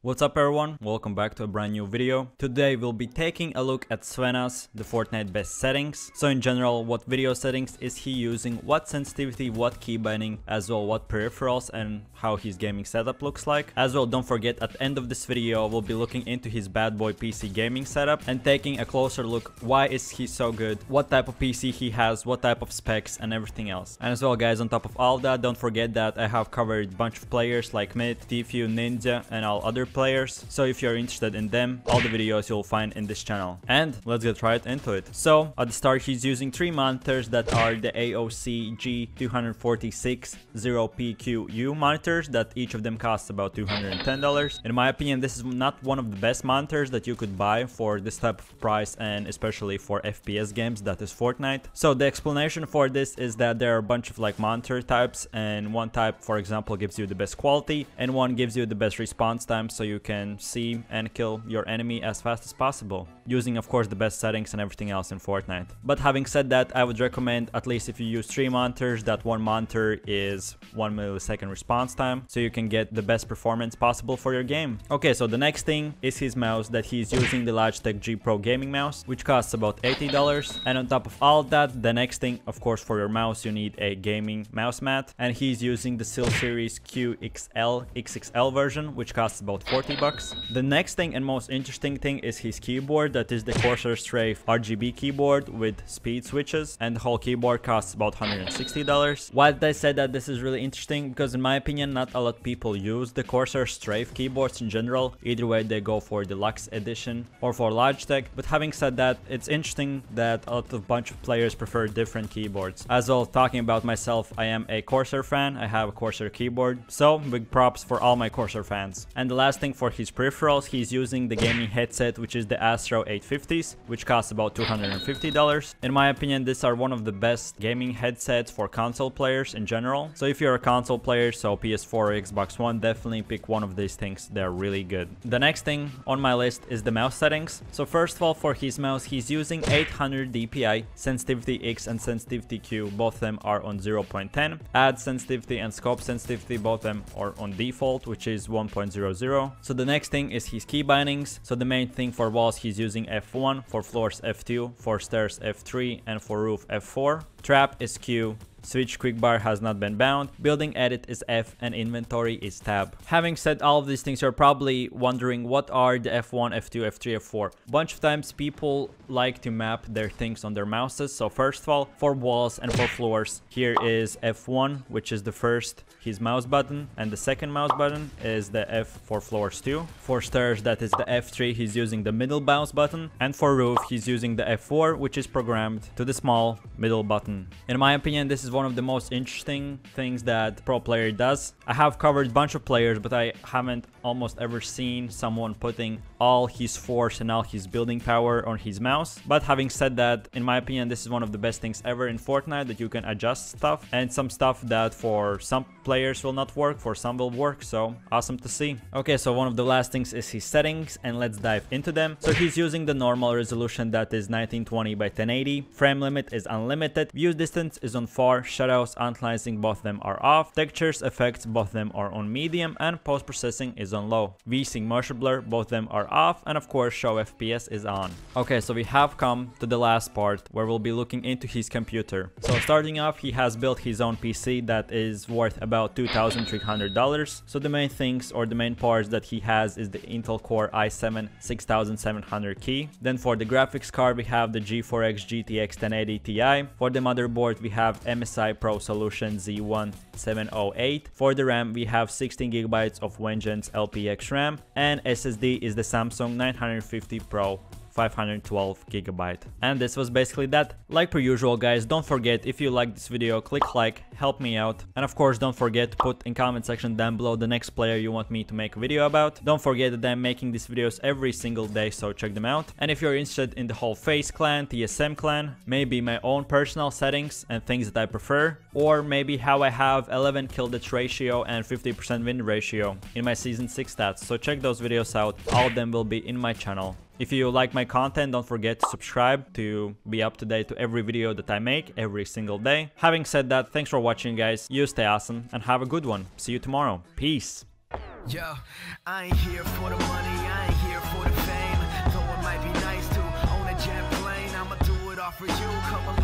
What's up everyone, welcome back to a brand new video. Today we'll be taking a look at Svennoss, the Fortnite best settings. So in general, what video settings is he using, what sensitivity, what key binding, as well what peripherals and how his gaming setup looks like. As well, don't forget at the end of this video we'll be looking into his bad boy PC gaming setup and taking a closer look why is he so good, what type of PC he has, what type of specs and everything else. And as well guys, on top of all that, don't forget that I have covered a bunch of players like Mid, Tfue, Ninja and all other players, so if you're interested in them, all the videos you'll find in this channel. And let's get right into it. So at the start he's using 3 monitors that are the AOC G2460PQU monitors that each of them costs about $210. In my opinion, this is not one of the best monitors that you could buy for this type of price, and especially for FPS games, that is Fortnite. So the explanation for this is that there are a bunch of like monitor types, and one type for example gives you the best quality and one gives you the best response time, so you can see and kill your enemy as fast as possible, using of course the best settings and everything else in Fortnite. But having said that, I would recommend, at least if you use 3 monitors, that one monitor is 1 millisecond response time, so you can get the best performance possible for your game. Okay, so the next thing is his mouse, that he's using the LOGITECH G Pro gaming mouse, which costs about $80. And on top of all that, the next thing, of course, for your mouse you need a gaming mouse mat, and he's using the SteelSeries QXL XXL version, which costs about $40. The next thing and most interesting thing is his keyboard, that is the Corsair Strafe RGB keyboard with speed switches, and the whole keyboard costs about $160. Why did I say that this is really interesting? Because in my opinion, not a lot of people use the Corsair Strafe keyboards in general. Either way, they go for deluxe edition or for Logitech. But having said that, it's interesting that a bunch of players prefer different keyboards. As well, talking about myself, I am a Corsair fan. I have a Corsair keyboard, so big props for all my Corsair fans. And the last thing, for his peripherals, he's using the gaming headset, which is the Astro 850s, which costs about $250. In my opinion, these are one of the best gaming headsets for console players in general. So if you're a console player, so PS4 or Xbox One, definitely pick one of these things. They're really good. The next thing on my list is the mouse settings. So first of all, for his mouse, he's using 800 DPI, sensitivity X and sensitivity Q, both of them are on 0.10. Add sensitivity and scope sensitivity, both of them are on default, which is 1.00. So the next thing is his key bindings. So the main thing for walls, he's using F1, for floors F2, for stairs F3, and for roof F4. Trap is Q. Switch quickbar has not been bound, building edit is F, and inventory is tab. Having said all of these things, you're probably wondering what are the F1, F2, F3, F4. A bunch of times people like to map their things on their mouses. So first of all, for walls and for floors, here is F1, which is the first his mouse button, and the second mouse button is the F for floors too. For stairs, that is the F3, he's using the middle mouse button, and for roof he's using the F4, which is programmed to the small middle button. In my opinion, this is one of the most interesting things that pro player does. I have covered a bunch of players, but I haven't almost ever seen someone putting all his force and all his building power on his mouse. But having said that, in my opinion, this is one of the best things ever in Fortnite, that you can adjust stuff, and some stuff that for some players will not work, for some will work, so awesome to see. Okay, so one of the last things is his settings, and let's dive into them. So he's using the normal resolution, that is 1920 by 1080. Frame limit is unlimited. View distance is on 4. Shadows, anti-aliasing, both of them are off. Textures, effects, both of them are on medium, and post-processing is on low. V-Sync, motion blur, both of them are off, and of course show FPS is on. Okay, so we have come to the last part where we'll be looking into his computer. So starting off, he has built his own PC that is worth about $2,300. So the main things, or the main parts that he has, is the Intel Core i7 6700 key. Then for the graphics card, we have the G4X GTX 1080 Ti. For the motherboard, we have MSI Pro Solution Z1708. For the RAM, we have 16GB of Vengeance LPX RAM, and SSD is the Samsung 950 Pro 512GB. And this was basically that. Like per usual guys, don't forget, if you like this video, click like, help me out, and of course don't forget to put in comment section down below the next player you want me to make a video about. Don't forget that I'm making these videos every single day, so check them out. And if you're interested in the whole FaZe clan, TSM clan, maybe my own personal settings and things that I prefer, or maybe how I have 11 kill death ratio and 50% win ratio in my season 6 stats, so check those videos out. All of them will be in my channel. If you like my content, don't forget to subscribe to be up to date to every video that I make every single day. Having said that, thanks for watching guys, you stay awesome and have a good one. See you tomorrow. Peace. Yo, I ain't here for the money, I ain't here for the fame. Though it might be nice to own a jet plane, I'ma do it all for you. Come along.